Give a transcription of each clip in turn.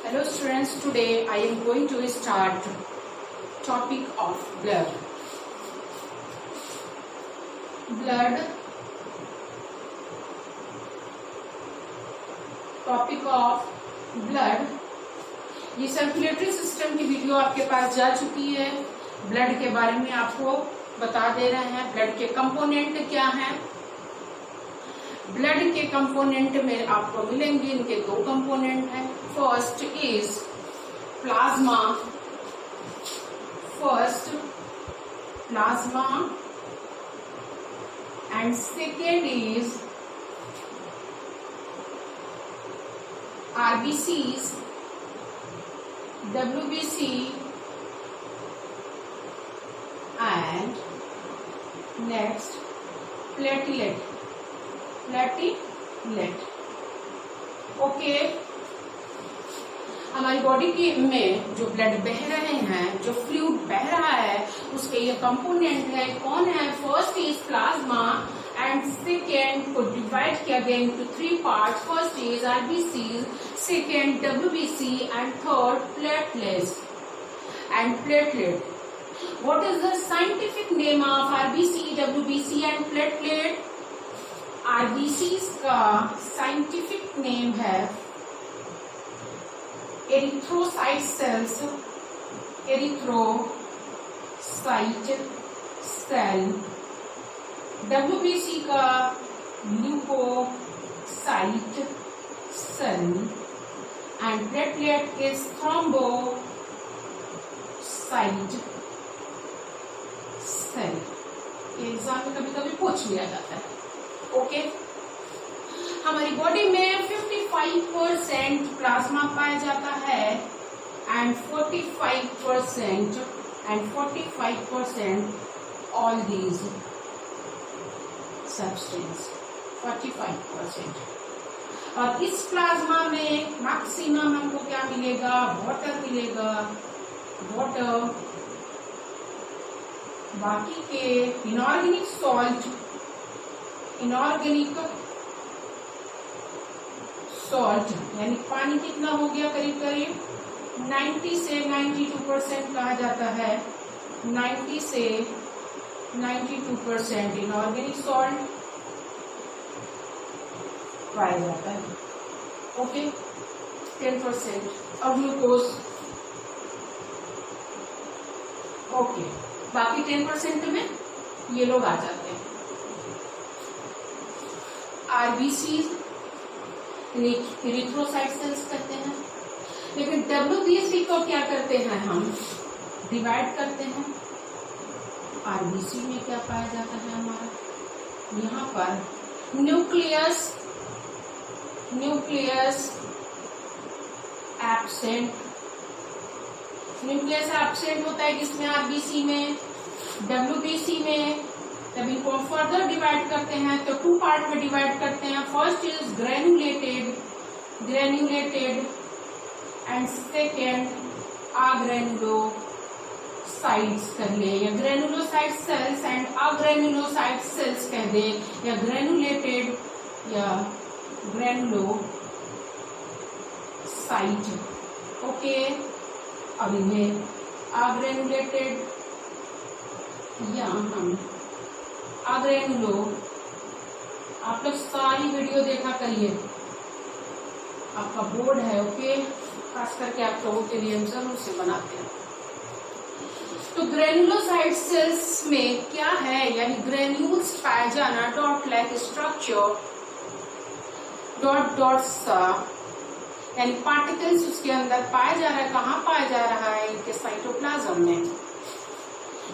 Hello students, today I am going to start topic of blood. Topic of blood. ये circulatory system की video आपके पास जा चुकी है। ब्लड के बारे में आपको बता दे रहे हैं। ब्लड के कंपोनेंट क्या हैं। ब्लड के कंपोनेंट में आपको मिलेंगे, इनके दो कंपोनेंट हैं। First is plasma, and second is RBCs, WBC and next platelet. Okay, हमारी बॉडी के में जो ब्लड बह रहे हैं, जो फ्लूइड बह रहा है, उसके ये कंपोनेंट है। कौन है? First is plasma and second को डिवाइड किया गया into 3 parts. First is RBCs, second WBC and third platelets and platelet. What is the scientific name of RBC, WBC and platelet? RBCs का साइंटिफिक नेम है erythrocyte cells, WBC का leukocyte cell and platelet is thrombocyte cell. Exam में कभी कभी पूछ लिया जाता है। ओके, हमारी बॉडी में 55% प्लाज्मा पाया जाता है एंड 45% ऑल दीज सब्सटेंस 45%। और इस प्लाज्मा में मैक्सिमम हमको क्या मिलेगा? वाटर मिलेगा। वाटर, बाकी के इनऑर्गेनिक सॉल्ट यानी पानी कितना हो गया? करीब करीब 90 से 92% कहा जाता है। 90 से 92% इनऑर्गेनिक सॉल्ट पाया जाता है। ओके, 10% और ग्लूकोज। ओके, बाकी 10% में ये लोग आ जाते हैं। RBC एरिथ्रोसाइट सेल्स कहते हैं। लेकिन WBC को क्या करते हैं? हम डिवाइड करते हैं। RBC में क्या पाया जाता है हमारा? यहाँ पर न्यूक्लियस एब्सेंट होता है। किसमें? RBC में। WBC में जब इनको फर्दर डिवाइड करते हैं तो 2 पार्ट में डिवाइड करते हैं। फर्स्ट इज ग्रेन्युलेटेड एंड सेकेंड अग्रेनुलोसाइट्स कह ले, या ग्रेनुलोसाइट सेल्स एंड अग्रेनुलोसाइट सेल्स कह दे, या ग्रेनुलेटेड या ग्रेनुलोसाइट। ओके, अब इन्हें अग्रेनुलेटेड या हम अग्रेनुलो, आप लोग सारी वीडियो देखा करिए, आपका बोर्ड है। ओके, खास करके आप लोगों के लिए हम जरूर से बनाते हैं। तो ग्रेनुलोसाइट सेल्स में क्या है? यानी ग्रेन्यूल्स पाया जाना, डॉट लाइक स्ट्रक्चर, डॉट सा यानी पार्टिकल्स उसके अंदर पाया जा रहा है। कहाँ पाया जा रहा है? इनके साइटोप्लाज्म में।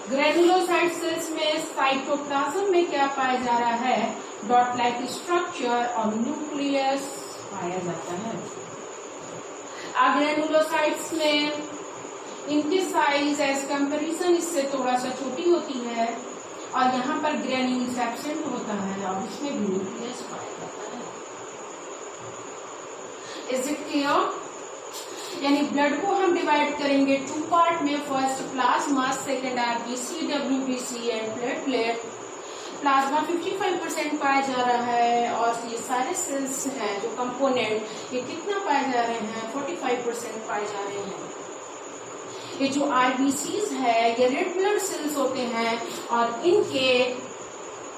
ग्रेनुलोसाइट सेल्स में साइटोप्लाज्म में क्या पाया जा रहा है? डॉट लाइक स्ट्रक्चर और न्यूक्लियस पाया जाता है। ग्रेनुलोसाइट्स में इनकी साइज एज कंपैरिजन इससे थोड़ा सा छोटी होती है और यहाँ पर ग्रेन्यूल्स एब्सेंट होता है और इसमें भी न्यूक्लियस पाया जाता है। Is it clear? यानी ब्लड को हम डिवाइड करेंगे 2 पार्ट में। First plasma, second RBC, WBC and platelet. Plasma 55% पाया जा रहा है, और ये सारे सेल्स हैं जो कंपोनेंट, ये कितना पाए जा रहे हैं, 45% पाए जा रहे हैं। ये जो आरबीसीज है ये रेड ब्लड सेल्स होते हैं, और इनके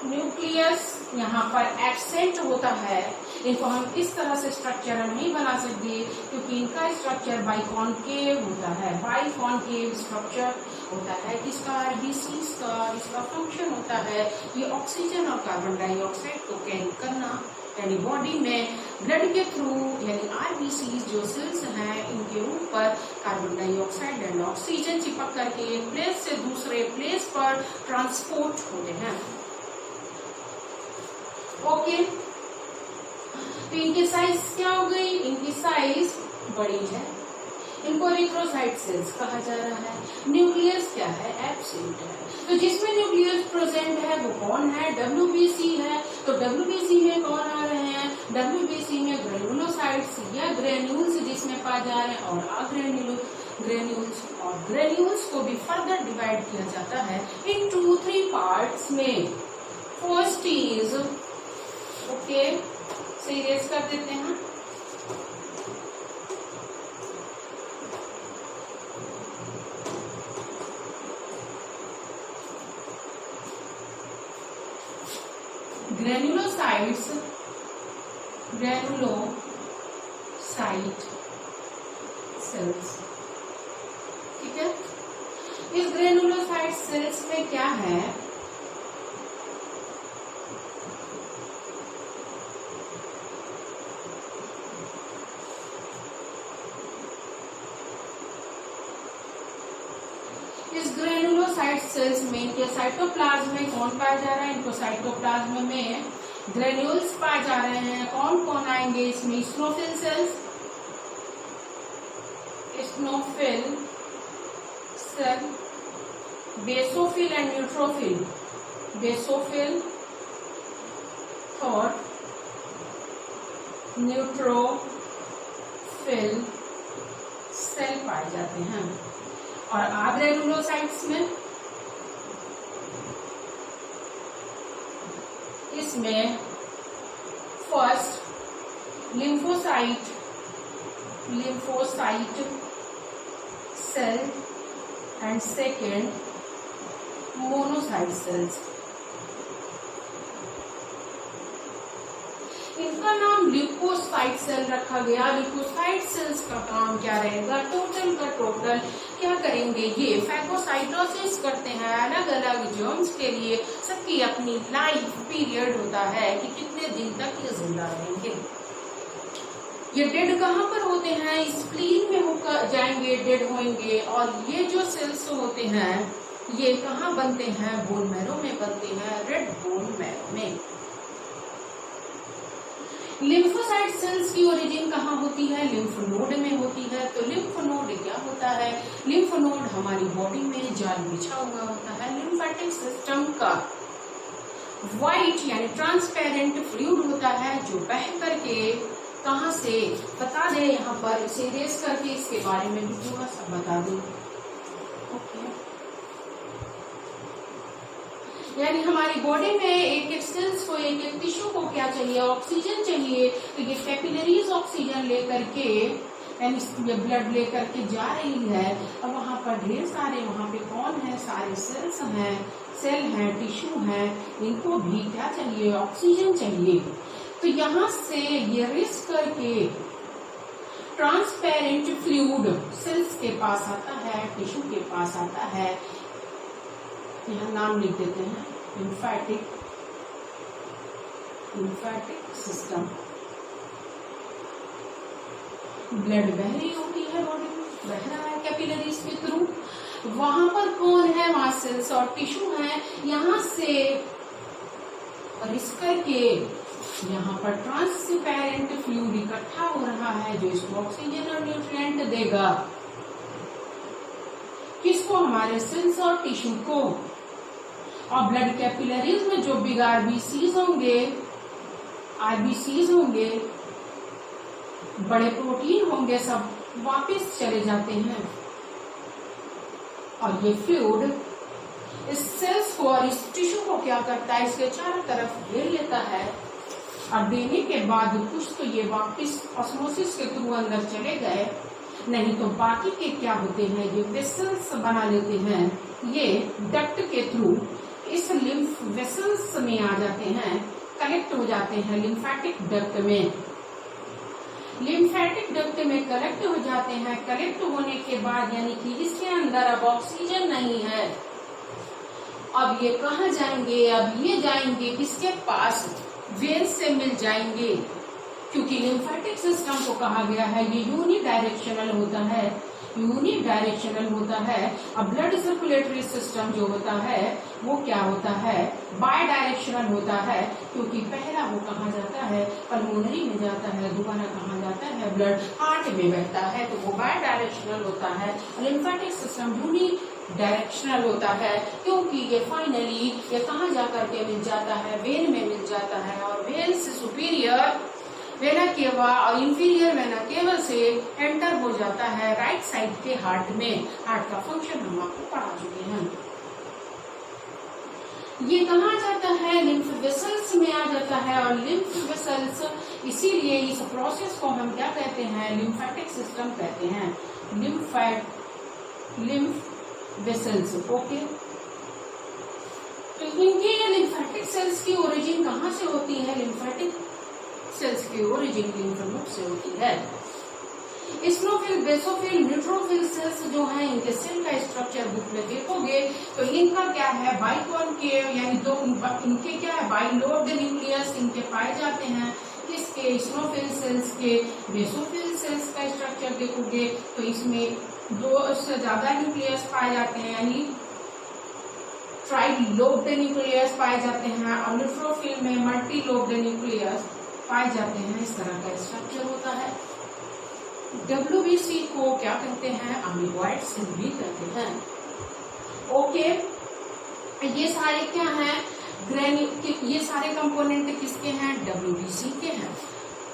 न्यूक्लियस यहाँ पर एब्सेंट होता है। इनको हम इस तरह से स्ट्रक्चर नहीं बना सकते क्योंकि इनका स्ट्रक्चर बाइकॉन्केव होता है, बाइकॉन्केव स्ट्रक्चर होता है। किसका, आरबीसीज का। इसका फंक्शन होता है ये ऑक्सीजन और कार्बन डाइऑक्साइड को कैरी करना, यानी बॉडी में ब्लड के थ्रू, यानी आरबीसीज जो सेल्स हैं इनके ऊपर कार्बन डाइऑक्साइड एंड ऑक्सीजन चिपक करके एक प्लेस से दूसरे प्लेस पर ट्रांसपोर्ट होते हैं। ओके, तो इनकी साइज क्या हो गई, इनकी साइज बड़ी है। इनको एरिथ्रोसाइट सेल्स कहा जा रहा है। न्यूक्लियस क्या है, एब्सेंट है। तो जिसमें न्यूक्लियस प्रेजेंट है वो कौन है, डब्ल्यूबीसी है। तो डब्ल्यूबीसी में कौन आ रहे हैं, डब्ल्यूबीसी में ग्रेनुलोसाइट्स या ग्रेन्यूल्स जिसमें पाए जा रहे हैं, और ग्रेन्यूल्स, और ग्रेन्यूल्स को भी फर्दर डिवाइड किया जाता है इनटू 3 पार्ट्स में। फर्स्ट इज, ओके, सीरियस कर देते हैं। ग्रेनुलोसाइट सेल्स, ठीक है। इस ग्रेनुलोसाइट सेल्स में क्या है, इस ग्रेनुलोसाइट सेल्स में इनके साइटोप्लाज्म में कौन पाया जा रहा है, इनको साइटोप्लाज्म में ग्रेन्यूल्स पाए जा रहे हैं। कौन कौन आएंगे इसमें, eosinophil cells, eosinophil cell, basophil and neutrophil, basophil, थॉट, न्यूट्रोफिल सेल पाए जाते हैं। और ग्रेनुलोसाइट्स में, इसमें first lymphocyte cell and second monocyte cells. इनका नाम ल्यूकोसाइट सेल रखा गया। ल्यूकोसाइट सेल्स का काम क्या रहेगा, टोटल का टोटल क्या करेंगे, ये फैगोसाइटोसिस करते हैं अलग अलग जर्म्स के लिए। सबकी अपनी लाइफ पीरियड होता है कि कितने दिन तक ये जिंदा रहेंगे। ये डेड कहाँ पर होते हैं, स्प्लीन में होकर जाएंगे, डेड होंगे। और ये जो सेल्स होते हैं ये कहाँ बनते हैं, बोन मैरो में बनते हैं, रेड बोन मैरो में। लिम्फोसाइट सेल्स की ओरिजिन कहाँ होती है, लिम्फ नोड में होती है। तो लिम्फ नोड क्या होता है, लिम्फ नोड हमारी बॉडी में जाल बिछा हुआ होता है लिम्फेटिक सिस्टम का। व्हाइट यानी ट्रांसपेरेंट फ्लूइड होता है जो बह करके कहाँ से, बता दे यहाँ पर, इसे रेस करके इसके बारे में भी थोड़ा सा बता दो। ओके, यानी हमारी बॉडी में एक एक सेल्स को, एक एक टिश्यू को क्या चाहिए, ऑक्सीजन चाहिए। तो ये कैपिलरीज ऑक्सीजन लेकर के, यानी ये ब्लड लेकर के जा रही है। अब वहां पर ढेर सारे, वहां पे कौन है, सारे सेल्स हैं, सेल हैं, टिश्यू हैं, इनको भी क्या चाहिए, ऑक्सीजन चाहिए। तो यहाँ से ये रेस करके ट्रांसपेरेंट फ्लूइड सेल्स के पास आता है, टिश्यू के पास आता है। यहाँ नाम लिख देते हैं, लिम्फेटिक सिस्टम। ब्लड बह रही होती है बॉडी में, बह रहा है कैपिलरीज के थ्रू। वहां पर कौन है, वहां सेल्स और टिश्यू है। यहाँ से रिस करके यहाँ पर ट्रांसपेरेंट फ्लूइड इकट्ठा हो रहा है जो इसको ऑक्सीजन और न्यूट्रिएंट देगा। किसको, हमारे सेल्स और टिश्यू को। और ब्लड कैपिलरीज में जो बिग आरबीसीज होंगे, बड़े प्रोटीन होंगे, सब वापस चले जाते हैं। और ये फ्लूइड इस सेल्स को और इस टिश्यू को क्या करता है, इसके चारों तरफ घेर लेता है और देने के बाद कुछ तो ये वापस ऑस्मोसिस के थ्रू अंदर चले गए, नहीं तो बाकी के क्या होते हैं, ये वेसल्स बना लेते हैं, ये डक्ट के थ्रू इस लिम्फ वेसल्स में आ जाते हैं, कलेक्ट हो जाते हैं लिम्फेटिक डक्ट में। लिम्फेटिक डक्ट में कलेक्ट हो जाते हैं। कलेक्ट होने के बाद यानी कि इसके अंदर अब ऑक्सीजन नहीं है, अब ये कहाँ जाएंगे, अब ये जाएंगे किसके पास, वेन से मिल जाएंगे, क्योंकि लिम्फेटिक सिस्टम को कहा गया है ये यूनिडायरेक्शनल होता है, यूनिडायरेक्शनल होता है। अब ब्लड सर्कुलेटरी सिस्टम जो होता है वो क्या होता है, बाय डायरेक्शनल होता है, क्योंकि पहला वो कहाँ जाता है, पल्मोनरी में जाता है, दोबारा कहाँ जाता है, ब्लड हार्ट में बहता है, तो वो बाय डायरेक्शनल होता है। लिम्फेटिक सिस्टम यूनि डायरेक्शनल होता है, क्योंकि ये फाइनली ये कहाँ जाकर के मिल जाता है, वेन में मिल जाता है, और वेन से सुपीरियर वेना केवा और इंफीरियर वेना केवा से एंटर हो जाता है राइट साइड के हार्ट में। हार्ट का फंक्शन हम आपको पढ़ा चुके हैं। ये कहाँ जाता है, लिम्फ वेसल्स में आ जाता है, और लिम्फ वेसल्स इसीलिए इस प्रोसेस को हम क्या कहते हैं, लिम्फेटिक सिस्टम कहते हैं, लिम्फ वेसल्स। ओके, तो इनके लिम्फेटिक सेल्स की ओरिजिन कहाँ से होती है, लिम्फेटिक सेल्स की ओरिजिन लिम्फ नोड से होती है। स्नोफिल, बेसोफिल, न्यूट्रोफिल सेल्स जो हैं, इनके सेल का स्ट्रक्चर बुक में देखोगे तो इनका क्या है, बाइकॉनकेव यानी दो, इनके क्या है, बाइलोब्ड न्यूक्लियस इनके पाए जाते हैं। किसके, स्नोफिल सेल्स के। बेसोफिल सेल्स का स्ट्रक्चर देखोगे तो इसमें दो से ज्यादा न्यूक्लियस पाए जाते हैं, यानी ट्राइलोब्ड न्यूक्लियस पाए जाते हैं, और न्यूट्रोफिल में मल्टीलोब्ड न्यूक्लियस पाए जाते हैं। इस तरह का स्ट्रक्चर होता है। WBC को क्या कहते हैं, अमीबॉइड सेल भी कहते हैं। ओके, ये सारे क्या हैं, ये सारे कंपोनेंट किसके हैं, WBC के हैं।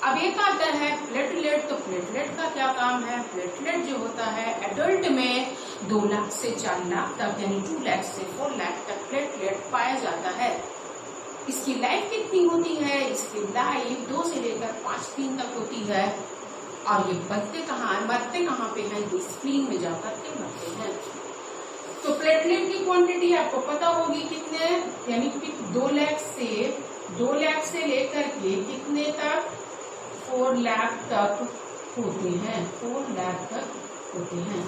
अब एक आता है प्लेटलेट, तो प्लेटलेट का क्या काम है, प्लेटलेट जो होता है एडल्ट में 2 लाख से 4 लाख तक, यानी 2 लाख से 4 लाख तक प्लेटलेट पाया जाता है। इसकी लाइफ कितनी होती है, इसकी लाइफ 2 से लेकर 5 दिन तक होती है, और ये मरते कहाँ पे हैं, ये स्प्लीन में जाकर के मरते हैं। तो प्लेटलेट की क्वांटिटी आपको पता होगी कितने, यानी कि 2 लाख से लेकर के कितने तक, 4 लाख तक होते हैं, 4 लाख तक होते हैं।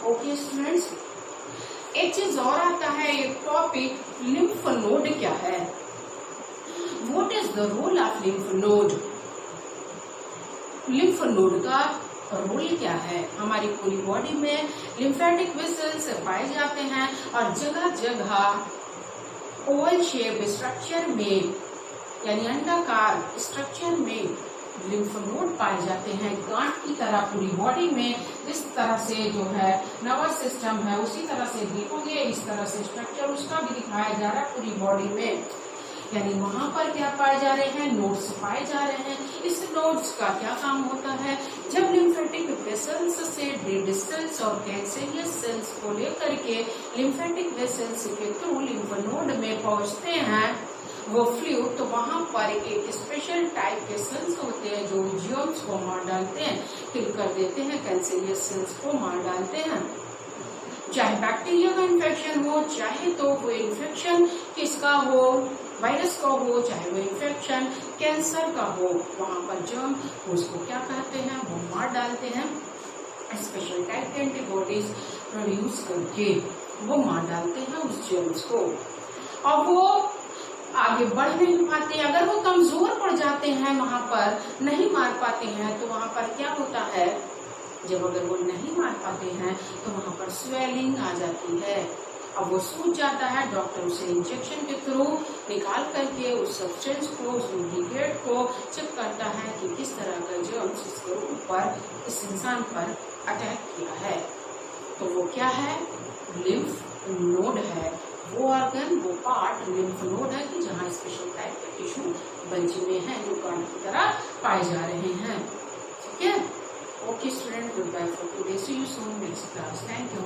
ओके स्टूडेंट्स, एक चीज और आता है, एक टॉपिक, लिम्फ नोड क्या है। What is the role of lymph node? Lymph node का रोल क्या है, हमारी पूरी बॉडी में लिम्फेटिक वेसल्स पाए जाते हैं, और जगह जगह ओवल शेप स्ट्रक्चर में, यानी अंडाकार स्ट्रक्चर में लिम्फ नोड पाए जाते हैं। गांठ की तरह पूरी बॉडी में जिस तरह से जो है नर्वस सिस्टम है, उसी तरह से देखोगे, इस तरह से स्ट्रक्चर उसका भी दिखाया जा रहा है पूरी बॉडी में। यानी वहां पर क्या पाए जा रहे हैं, नोड्स पाए जा रहे हैं। इस नोड्स का क्या काम होता है, जब लिम्फेटिक वेसल्स से डेड सेल्स और कैंसरियस सेल्स को लेकर के लिम्फेटिक वेसल्स के थ्रू लिम्फ नोड में पहुंचते हैं वो फ्लूइड, तो वहां पर एक स्पेशल टाइप के सेल्स होते हैं जो जियोम्स को मार डालते हैं, किल कर देते हैं, कैंसरियस सेल्स को मार डालते हैं। चाहे बैक्टीरिया का इन्फेक्शन हो, चाहे तो वो इन्फेक्शन किसका हो, वायरस का हो, चाहे वो इन्फेक्शन कैंसर का हो, वहां पर जर्म उसको क्या कहते हैं, वो मार डालते हैं। स्पेशल टाइप के एंटीबॉडीज प्रोड्यूस करके वो मार डालते हैं उस जर्म्स को, और वो आगे बढ़ नहीं पाते। अगर वो कमजोर पड़ जाते हैं, वहां पर नहीं मार पाते हैं, तो वहां पर क्या होता है, जब अगर वो नहीं मार पाते हैं तो वहां पर स्वेलिंग आ जाती है। अब वो सूज जाता है, डॉक्टर उसे इंजेक्शन के थ्रू निकाल करके उस सब्सटेंस को, उस डुप्लीकेट को चेक करता है कि किस तरह का जर्म्स इसके ऊपर, इस इंसान पर अटैक किया है। तो वो क्या है, लिम्फ नोड है। वो ऑर्गन, वो पार्ट लिम्फ नोड है कि जहाँ स्पेशल टाइप के टिश्यू बंचे में हैं जो गांठ की तरह पाए जा रहे हैं। ठीक है, okay student, good bye for today, see you soon next class, thank you.